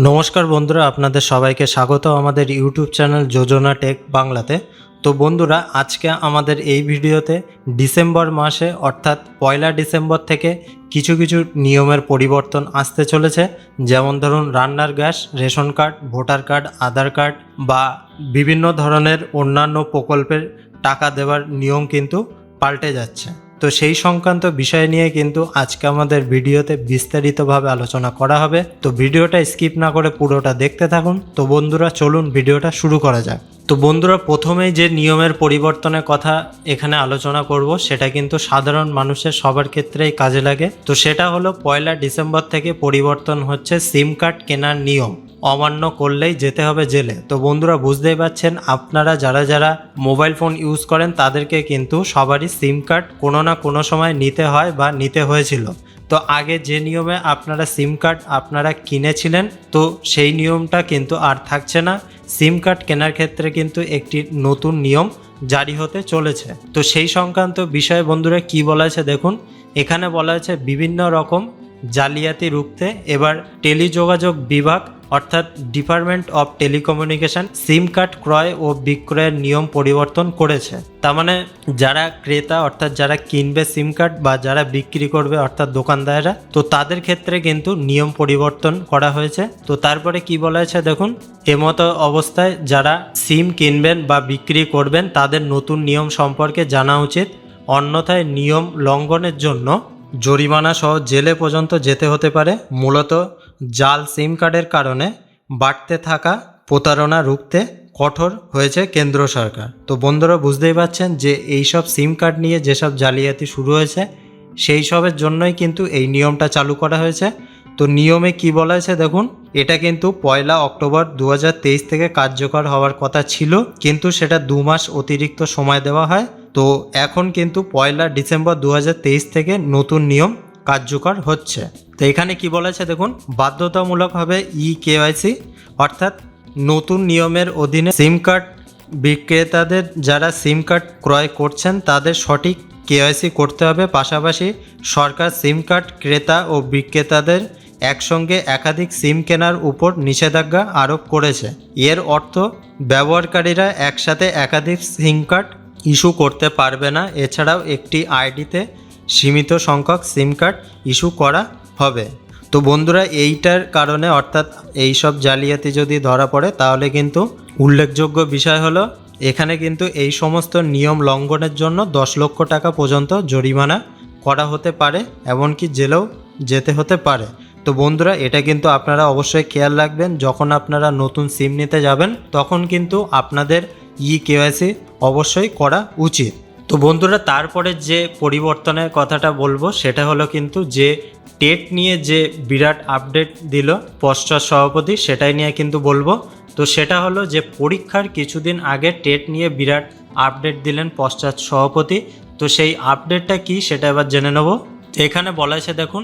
নমস্কার বন্ধুরা, আপনাদের সবাইকে স্বাগত আমাদের ইউটিউব চ্যানেল যোজনা টেক বাংলাতে। তো বন্ধুরা, আজকে আমাদের এই ভিডিওতে ডিসেম্বর মাসে অর্থাৎ 1 ডিসেম্বর থেকে কিছু নিয়মের পরিবর্তন আসতে চলেছে। যেমন ধরুন, রান্নার gas, ration card, voter card, Aadhaar card বা বিভিন্ন ধরনের অন্যান্য প্রকল্পের টাকা দেওয়ার নিয়ম কিন্তু পাল্টে যাচ্ছে। তো সেই সংক্রান্ত বিষয় নিয়ে কিন্তু আজকে আমাদের ভিডিওতে বিস্তারিতভাবে আলোচনা করা হবে। তো ভিডিওটা স্কিপ না করে পুরোটা দেখতে থাকুন। তো বন্ধুরা, চলুন ভিডিওটা শুরু করা যাক। তো বন্ধুরা, প্রথমেই যে নিয়মের পরিবর্তনের কথা এখানে আলোচনা করব সেটা কিন্তু সাধারণ মানুষের সবার ক্ষেত্রেই কাজে লাগে। তো সেটা হলো 1 ডিসেম্বর থেকে পরিবর্তন হচ্ছে সিম কার্ড কেনার নিয়ম। অমান্য করলেই যেতে হবে জেলে। তো বন্ধুরা, বুঝতেই পারছেন, আপনারা যারা মোবাইল ফোন ইউজ করেন তাদেরকে কিন্তু সবারই সিম কার্ড কোনো না কোনো সময় নিতে হয় বা নিতে হয়েছিল। তো আগে যে নিয়মে আপনারা সিম কার্ড আপনারা কিনেছিলেন, তো সেই নিয়মটা কিন্তু আর থাকছে না। সিম কার্ড কেনার ক্ষেত্রে কিন্তু একটি নতুন নিয়ম জারি হতে চলেছে। তো সেই সংক্রান্ত বিষয়ে বন্ধুরা কি বলা আছে দেখুন। এখানে বলা আছে বিভিন্ন রকম জালিয়াতি রুখতে এবার টেলিযোগাযোগ বিভাগ অর্থাৎ department of telecommunication SIM card ক্রয় ও বিক্রয়ের নিয়ম পরিবর্তন করেছে। তার মানে যারা ক্রেতা অর্থাৎ যারা কিনবে সিম কার্ড বা যারা বিক্রি করবে অর্থাৎ দোকানদাররা, তো তাদের ক্ষেত্রে কিন্তু নিয়ম পরিবর্তন করা হয়েছে। তো তারপরে কি বলা আছে দেখুন, এমতো অবস্থায় যারা সিম কিনবেন বা বিক্রি করবেন তাদের নতুন নিয়ম সম্পর্কে জানা উচিত। অন্যথায় নিয়ম লঙ্ঘনের জন্য জরিমানা সহ জেলে পর্যন্ত যেতে হতে পারে। মূলত জাল সিম কার্ডের কারণে বাড়তে থাকা প্রতারণা রুখতে কঠোর হয়েছে কেন্দ্র সরকার। তো বন্ধুরা, বুঝতেই পারছেন যে এইসব সিম কার্ড নিয়ে যেসব জালিয়াতি শুরু হয়েছে সেই সবের জন্যই কিন্তু এই নিয়মটা চালু করা হয়েছে। তো নিয়মে কি বলা হয়েছে দেখুন, এটা কিন্তু 1 অক্টোবর 2023 থেকে কার্যকর হওয়ার কথা ছিল, কিন্তু সেটা 2 মাস অতিরিক্ত সময় দেওয়া হয়। তো এখন কিন্তু 1 ডিসেম্বর 2023 থেকে নতুন নিয়ম কার্যকর হচ্ছে। তো এখানে কি বলেছে দেখুন, বাধ্যতামূলকভাবে কেওয়াইসি অর্থাৎ নতুন নিয়মের অধীনে সিম কার্ড বিক্রেতাদের যারা সিম কার্ড ক্রয় করছেন তাদের সঠিক কেওয়াইসি করতে হবে। পাশাপাশি সরকার সিম কার্ড ক্রেতা ও বিক্রেতাদের একসঙ্গে একাধিক সিম কেনার উপর নিষেধাজ্ঞা আরোপ করেছে। এর অর্থ ব্যবহারকারীরা একসাথে একাধিক সিম কার্ড ইস্যু করতে পারবে না। এছাড়াও একটি আইডিতে সীমিত সংখ্যক সিম কার্ড ইস্যু করা হবে। তো বন্ধুরা, এইটার কারণে অর্থাৎ এইসব জালিয়াতি যদি ধরা পড়ে তাহলে কিন্তু উল্লেখযোগ্য বিষয় হলো এখানে কিন্তু এই সমস্ত নিয়ম লঙ্ঘনের জন্য 10 লক্ষ টাকা পর্যন্ত জরিমানা করা হতে পারে, এমনকি জেলেও যেতে হতে পারে। তো বন্ধুরা, এটা কিন্তু আপনারা অবশ্যই খেয়াল রাখবেন। যখন আপনারা নতুন সিম নিতে যাবেন তখন কিন্তু আপনাদের কেওয়াইসি অবশ্যই করা উচিত। তো বন্ধুরা, তারপরে যে পরিবর্তনের কথাটা বলবো সেটা হলো কিন্তু যে টেট নিয়ে যে বিরাট আপডেট দিল পশ্চাৎ সভাপতি, সেটাই নিয়ে কিন্তু বলবো। তো সেটা হলো যে পরীক্ষার কিছুদিন আগে টেট নিয়ে বিরাট আপডেট দিলেন পশ্চাৎ সভাপতি। তো সেই আপডেটটা কি সেটা এবার জেনে নেব। এখানে বলা আছে দেখুন,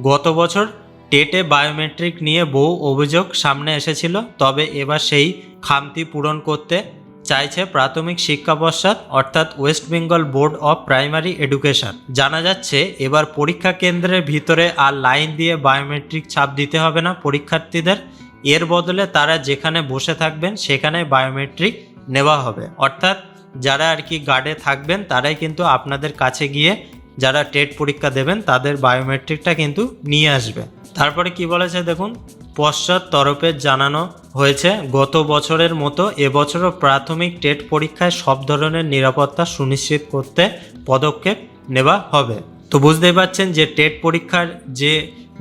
গত বছর টেটে বায়োমেট্রিক নিয়ে বহু অভিযোগ সামনে এসেছিল, তবে এবার সেই খামতি পূরণ করতে চাইছে প্রাথমিক শিক্ষা পর্ষদ অর্থাৎ West Bengal board of primary education. জানা যাচ্ছে এবার পরীক্ষা কেন্দ্রের ভিতরে আর লাইন দিয়ে বায়োমেট্রিক ছাপ দিতে হবে না পরীক্ষার্থীদের। এর বদলে তারা যেখানে বসে থাকবেন সেখানে বায়োমেট্রিক নেওয়া হবে। অর্থাৎ যারা আর কি গার্ডে থাকবেন তারাই কিন্তু আপনাদের কাছে গিয়ে যারা টেট পরীক্ষা দেবেন তাদের বায়োমেট্রিকটা কিন্তু নিয়ে আসবে। তারপরে কি বলেছে দেখুন, পশ্চাৎ তরফে জানানো হয়েছে গত বছরের মতো এবছরও প্রাথমিক টেট পরীক্ষায় সব ধরনের নিরাপত্তা সুনিশ্চিত করতে পদক্ষেপ নেওয়া হবে। তো বুঝতেই পারছেন যে টেট পরীক্ষার যে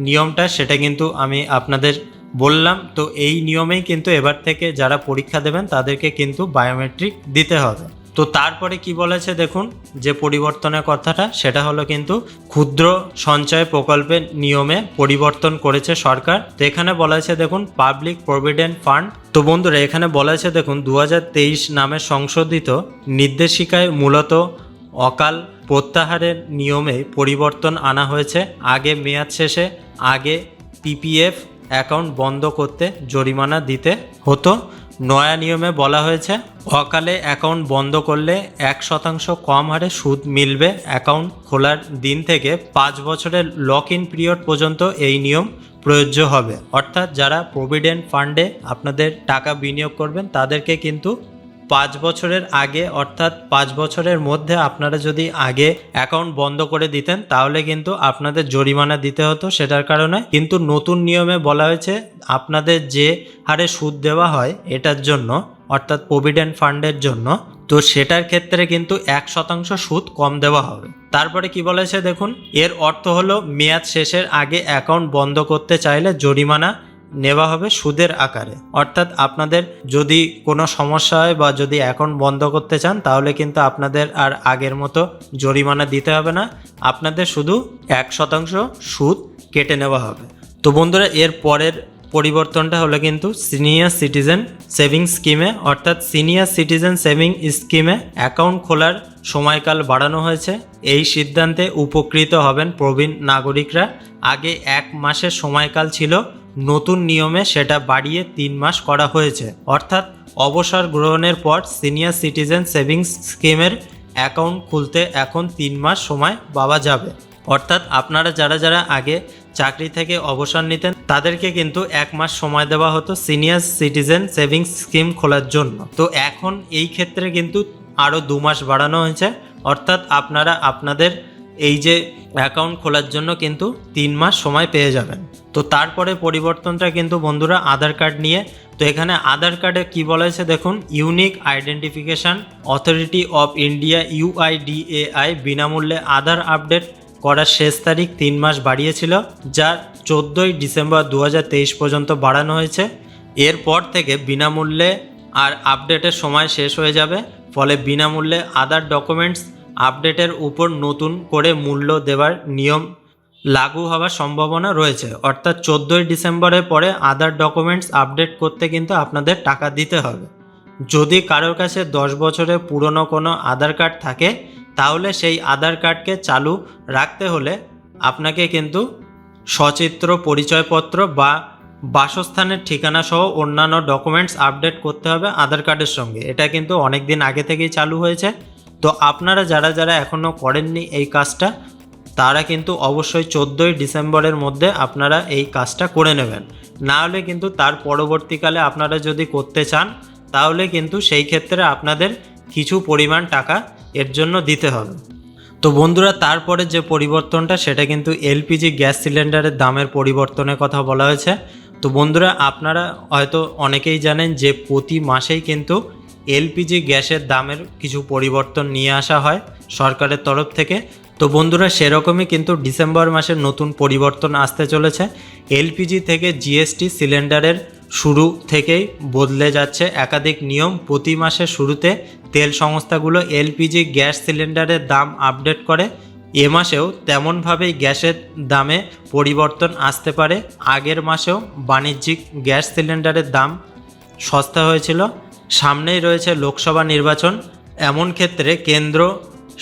নিয়মটা সেটা কিন্তু আমি আপনাদের বললাম। তো এই নিয়মেই কিন্তু এবার থেকে যারা পরীক্ষা দেবেন তাদেরকে কিন্তু বায়োমেট্রিক দিতে হবে। তো তারপরে কি বলেছে দেখুন, যে পরিবর্তনের কথাটা সেটা হলো কিন্তু ক্ষুদ্র সঞ্চয় প্রকল্পের নিয়মে পরিবর্তন করেছে সরকার। তো এখানে বলা আছে দেখুন, পাবলিক প্রভিডেন্ট ফান্ড। তো বন্ধুরা, এখানে বলা আছে দেখুন 2023 নামে সংশোধিত নির্দেশিকায় মূলত অকাল প্রত্যাহারের নিয়মে পরিবর্তন আনা হয়েছে। আগে মেয়াদ শেষে আগে পিপিএফ অ্যাকাউন্ট বন্ধ করতে জরিমানা দিতে হতো। নয়া নিয়মে বলা হয়েছে অকালে অ্যাকাউন্ট বন্ধ করলে 1% কম হারে সুদ মিলবে। অ্যাকাউন্ট খোলার দিন থেকে 5 বছরের লক ইন পিরিয়ড পর্যন্ত এই নিয়ম প্রযোজ্য হবে। অর্থাৎ যারা প্রভিডেন্ট ফান্ডে আপনাদের টাকা বিনিয়োগ করবেন তাদেরকে কিন্তু 5 বছরের আগে অর্থাৎ 5 বছরের মধ্যে আপনারা যদি আগে অ্যাকাউন্ট বন্ধ করে দিতেন তাহলে কিন্তু আপনাদের জরিমানা দিতে হতো সেটার কারণে। কিন্তু নতুন নিয়মে বলা হয়েছে আপনাদের যে হারে সুদ দেওয়া হয় এটার জন্য অর্থাৎ প্রভিডেন্ট ফান্ডের জন্য, তো সেটার ক্ষেত্রে কিন্তু 1% সুদ কম দেওয়া হবে। তারপরে কি বলেছে দেখুন, এর অর্থ হলো মেয়াদ শেষের আগে অ্যাকাউন্ট বন্ধ করতে চাইলে জরিমানা নেওয়া হবে সুদের আকারে। অর্থাৎ আপনাদের যদি কোনো সমস্যা হয় বা যদি অ্যাকাউন্ট বন্ধ করতে চান তাহলে কিন্তু আপনাদের আর আগের মতো জরিমানা দিতে হবে না, আপনাদের শুধু 1% সুদ কেটে নেওয়া হবে। তো বন্ধুরা এর পরের পরিবর্তনটা হলো কিন্তু সিনিয়র সিটিজেন সেভিংস স্কিমে, অর্থাৎ সিনিয়র সিটিজেন সেভিং স্কিমে অ্যাকাউন্ট খোলার সময়কাল বাড়ানো হয়েছে। এই সিদ্ধান্তে উপকৃত হবেন প্রবীণ নাগরিকরা। আগে 1 মাসের সময়কাল ছিল, নতুন নিয়মে সেটা বাড়িয়ে 3 মাস করা হয়েছে। অর্থাৎ অবসর গ্রহণের পর সিনিয়র সিটিজেন সেভিংস স্কিমের অ্যাকাউন্ট খুলতে এখন 3 মাস সময় পাওয়া যাবে। অর্থাৎ আপনারা যারা যারা আগে চাকরি থেকে অবসর নিতেন তাদেরকে কিন্তু 1 মাস সময় দেওয়া হতো সিনিয়র সিটিজেন সেভিংস স্কিম খোলার জন্য। তো এখন এই ক্ষেত্রে কিন্তু আরও 2 মাস বাড়ানো হয়েছে। অর্থাৎ আপনারা আপনাদের এই যে অ্যাকাউন্ট খোলার জন্য কিন্তু 3 মাস সময় পেয়ে যাবেন। তো তারপরে পরিবর্তনটা কিন্তু বন্ধুরা আধার কার্ড নিয়ে। তো এখানে আধার কার্ডে কি বলা হয়েছে দেখুন, unique identification authority of India UIDAI বিনামূল্যে আধার আপডেট করার শেষ তারিখ 3 মাস বাড়িয়েছিল, যা 14ই ডিসেম্বর 2023 পর্যন্ত বাড়ানো হয়েছে। এরপর থেকে বিনামূল্যে আর আপডেটের সময় শেষ হয়ে যাবে, ফলে বিনামূল্যে আধার ডকুমেন্টস আপডেটের উপর নতুন করে মূল্য দেওয়ার নিয়ম লাগু হওয়ার সম্ভাবনা রয়েছে। অর্থাৎ 14ই ডিসেম্বরের পরে আধার ডকুমেন্টস আপডেট করতে কিন্তু আপনাদের টাকা দিতে হবে। যদি কারোর কাছে 10 বছরের পুরনো কোনো আধার কার্ড থাকে তাহলে সেই আধার কার্ডকে চালু রাখতে হলে আপনাকে কিন্তু সচিত্র পরিচয়পত্র বা বাসস্থানের ঠিকানা সহ অন্যান্য ডকুমেন্টস আপডেট করতে হবে আধার কার্ডের সঙ্গে। এটা কিন্তু অনেক দিন আগে থেকেই চালু হয়েছে। তো আপনারা যারা যারা এখনও করেননি এই কাজটা তারা কিন্তু অবশ্যই 14ই ডিসেম্বরের মধ্যে আপনারা এই কাজটা করে নেবেন। না হলে কিন্তু তার পরবর্তীকালে আপনারা যদি করতে চান তাহলে কিন্তু সেই ক্ষেত্রে আপনাদের কিছু পরিমাণ টাকা এর জন্য দিতে হবে। তো বন্ধুরা তারপরে যে পরিবর্তনটা সেটা কিন্তু LPG গ্যাস সিলিন্ডারের দামের পরিবর্তনের কথা বলা হয়েছে। তো বন্ধুরা আপনারা হয়তো অনেকেই জানেন যে প্রতি মাসেই কিন্তু LPG গ্যাসের দামের কিছু পরিবর্তন নিয়ে আসা হয় সরকারের তরফ থেকে। তো বন্ধুরা সেরকমই কিন্তু ডিসেম্বর মাসের নতুন পরিবর্তন আসতে চলেছে। LPG থেকে GST সিলিন্ডারের শুরু থেকেই বদলে যাচ্ছে একাধিক নিয়ম। প্রতি মাসের শুরুতে তেল সংস্থাগুলো LPG গ্যাস সিলিন্ডারের দাম আপডেট করে। এ মাসেও তেমনভাবেই গ্যাসের দামে পরিবর্তন আসতে পারে। আগের মাসেও বাণিজ্যিক গ্যাস সিলিন্ডারের দাম সস্তা হয়েছিল। সামনেই রয়েছে লোকসভা নির্বাচন, এমন ক্ষেত্রে কেন্দ্র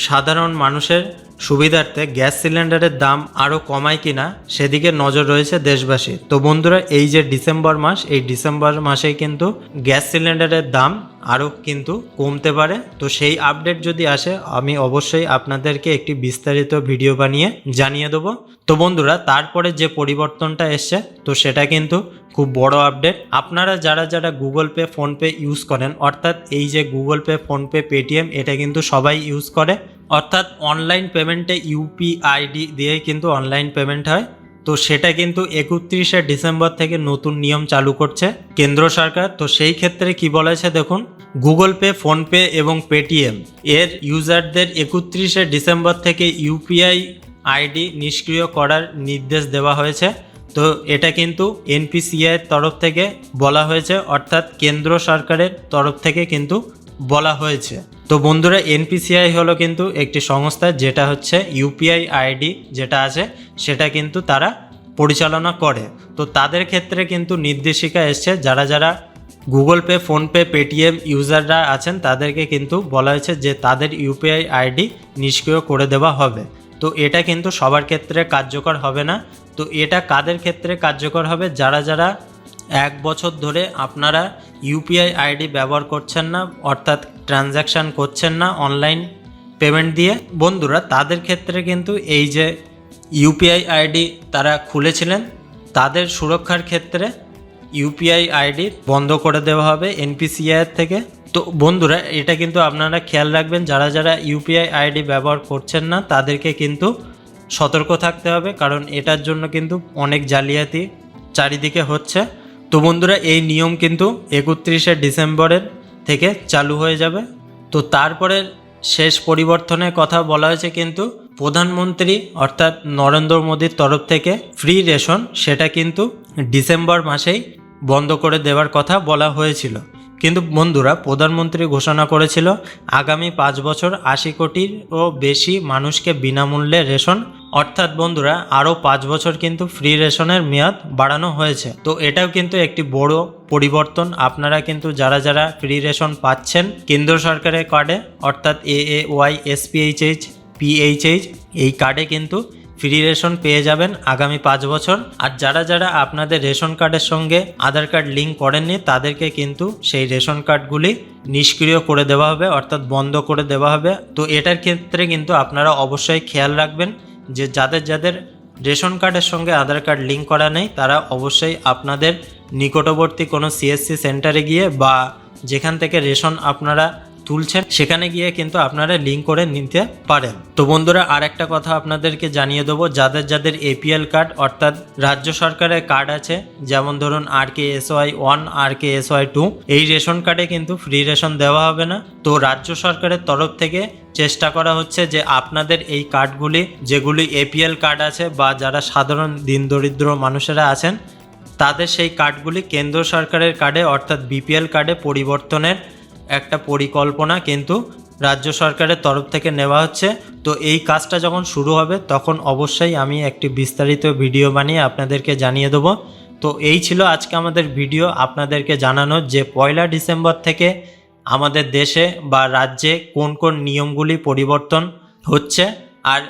সাধারণ মানুষের সুবিধার্থে গ্যাস সিলিন্ডারের দাম আরও কমায় কিনা সেদিকে নজর রয়েছে দেশবাসী। তো বন্ধুরা এই যে ডিসেম্বর মাস, এই ডিসেম্বর মাসেই কিন্তু গ্যাস সিলিন্ডারের দাম আরও কিন্তু কমতে পারে। তো সেই আপডেট যদি আসে আমি অবশ্যই আপনাদেরকে একটি বিস্তারিত ভিডিও বানিয়ে জানিয়ে দেবো। তো বন্ধুরা তারপরে যে পরিবর্তনটা এসছে তো সেটা কিন্তু খুব বড় আপডেট। আপনারা যারা যারা গুগল পে ফোনপে ইউজ করেন, অর্থাৎ এই যে গুগল পে ফোনপে পেটিএম এটা কিন্তু সবাই ইউজ করে। অর্থাৎ অনলাইন পেমেন্টে UPID দিয়েই কিন্তু অনলাইন পেমেন্ট হয়। তো সেটা কিন্তু 31শে ডিসেম্বর থেকে নতুন নিয়ম চালু করছে কেন্দ্র সরকার। তো সেই ক্ষেত্রে কি বলেছে দেখুন, গুগল পে ফোনপে এবং পেটিএম এর ইউজারদের 31শে ডিসেম্বর থেকে UPID নিষ্ক্রিয় করার নির্দেশ দেওয়া হয়েছে। তো এটা কিন্তু NPCI এর তরফ থেকে বলা হয়েছে, অর্থাৎ কেন্দ্র সরকারের তরফ থেকে কিন্তু বলা হয়েছে। তো বন্ধুরা NPCI হলো কিন্তু একটি সংস্থা যেটা হচ্ছে UPID যেটা আছে সেটা কিন্তু তারা পরিচালনা করে। তো তাদের ক্ষেত্রে কিন্তু নির্দেশিকা এসছে যারা যারা গুগল পে ফোনপে পেটিএম ইউজাররা আছেন তাদেরকে কিন্তু বলা হয়েছে যে তাদের UPID নিষ্ক্রিয় করে দেওয়া হবে। তো এটা কিন্তু সবার ক্ষেত্রে কার্যকর হবে না। তো এটা কাদের ক্ষেত্রে কার্যকর হবে, যারা যারা 1 বছর ধরে আপনারা UPID ব্যবহার করছেন না, অর্থাৎ ট্রানজ্যাকশান করছেন না অনলাইন পেমেন্ট দিয়ে বন্ধুরা, তাদের ক্ষেত্রে কিন্তু এই যে UPID তারা খুলেছিলেন তাদের সুরক্ষার ক্ষেত্রে ইউপিআই আইডি বন্ধ করে দেওয়া হবে এনপিসিআই থেকে। তো বন্ধুরা এটা কিন্তু আপনারা খেয়াল রাখবেন, যারা যারা ইউপিআই আইডি ব্যবহার করছেন না তাদেরকে কিন্তু সতর্ক থাকতে হবে, কারণ এটার জন্য কিন্তু অনেক জালিয়াতি চারিদিকে হচ্ছে। তো বন্ধুরা এই নিয়ম কিন্তু 31শে ডিসেম্বরের থেকে চালু হয়ে যাবে। তো তারপরে শেষ পরিবর্তনের কথা বলা হয়েছে কিন্তু প্রধানমন্ত্রী অর্থাৎ নরেন্দ্র মোদীর তরফ থেকে ফ্রি রেশন সেটা কিন্তু ডিসেম্বর মাসেই বন্ধ করে দেওয়ার কথা বলা হয়েছিল। কিন্তু বন্ধুরা প্রধানমন্ত্রী ঘোষণা করেছিল আগামী 5 বছর 80 কোটিরও বেশি মানুষকে বিনামূল্যে রেশন, অর্থাৎ বন্ধুরা আরও 5 বছর কিন্তু ফ্রি রেশনের মেয়াদ বাড়ানো হয়েছে। তো এটাও কিন্তু একটি বড় পরিবর্তন। আপনারা কিন্তু যারা যারা ফ্রি রেশন পাচ্ছেন কেন্দ্র সরকারের কার্ডে অর্থাৎ AAY SPHH PHH এই কার্ডে কিন্তু ফ্রি রেশন পেয়ে যাবেন আগামী 5 বছর। আর যারা যারা আপনাদের রেশন কার্ডের সঙ্গে আধার কার্ড লিঙ্ক করেননি তাদেরকে কিন্তু সেই রেশন কার্ডগুলি নিষ্ক্রিয় করে দেওয়া হবে, অর্থাৎ বন্ধ করে দেওয়া হবে। তো এটার ক্ষেত্রে কিন্তু আপনারা অবশ্যই খেয়াল রাখবেন যে যাদের যাদের রেশন কার্ডের সঙ্গে আধার কার্ড লিঙ্ক করা নেই তারা অবশ্যই আপনাদের নিকটবর্তী কোনো CSC সেন্টারে গিয়ে বা যেখান থেকে রেশন আপনারা তুলছেন সেখানে গিয়ে কিন্তু আপনারা লিঙ্ক করে নিতে পারেন। তো বন্ধুরা আর একটা কথা আপনাদেরকে জানিয়ে দেবো, যাদের যাদের APL কার্ড অর্থাৎ রাজ্য সরকারের কার্ড আছে, যেমন ধরুন RKSY 1 RKSY 2, এই রেশন কার্ডে কিন্তু ফ্রি রেশন দেওয়া হবে না। তো রাজ্য সরকারের তরফ থেকে চেষ্টা করা হচ্ছে যে আপনাদের এই কার্ডগুলি যেগুলি APL কার্ড আছে বা যারা সাধারণ দিন দরিদ্র মানুষেরা আছেন তাদের সেই কার্ডগুলি কেন্দ্র সরকারের কার্ডে অর্থাৎ BPL কার্ডে পরিবর্তনের একটা পরিকল্পনা কিন্তু রাজ্য সরকারের তরফ থেকে নেওয়া হচ্ছে। তো এই কাজটা যখন শুরু হবে তখন অবশ্যই আমি একটি বিস্তারিত ভিডিও বানিয়ে আপনাদেরকে জানিয়ে দেবো। তো এই ছিল আজকে আমাদের ভিডিও, আপনাদেরকে জানানো যে 1 ডিসেম্বর থেকে আমাদের দেশে বা রাজ্যে কোন কোন নিয়মগুলি পরিবর্তন হচ্ছে। আর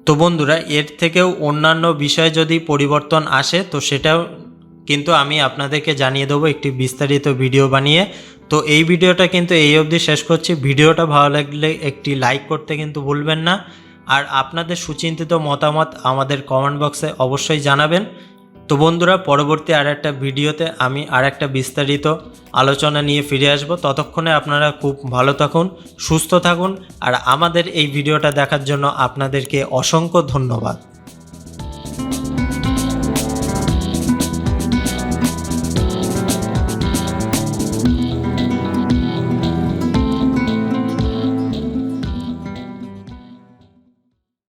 তো বন্ধুরা এর থেকেও অন্যান্য বিষয়ে যদি পরিবর্তন আসে তো সেটাও কিন্তু আমি আপনাদেরকে জানিয়ে দেবো একটি বিস্তারিত ভিডিও বানিয়ে। তো এই ভিডিওটা কিন্তু এই অবধি শেষ করছি। ভিডিওটা ভালো লাগলে একটি লাইক করতে কিন্তু ভুলবেন না, আর আপনাদের সুচিন্তিত মতামত আমাদের কমেন্ট বক্সে অবশ্যই জানাবেন। তো বন্ধুরা পরবর্তী আর একটা ভিডিওতে আমি আর একটা বিস্তারিত আলোচনা নিয়ে ফিরে আসব। ততক্ষণে আপনারা খুব ভালো থাকুন, সুস্থ থাকুন, আর আমাদের এই ভিডিওটা দেখার জন্য আপনাদেরকে অসংখ্য ধন্যবাদ।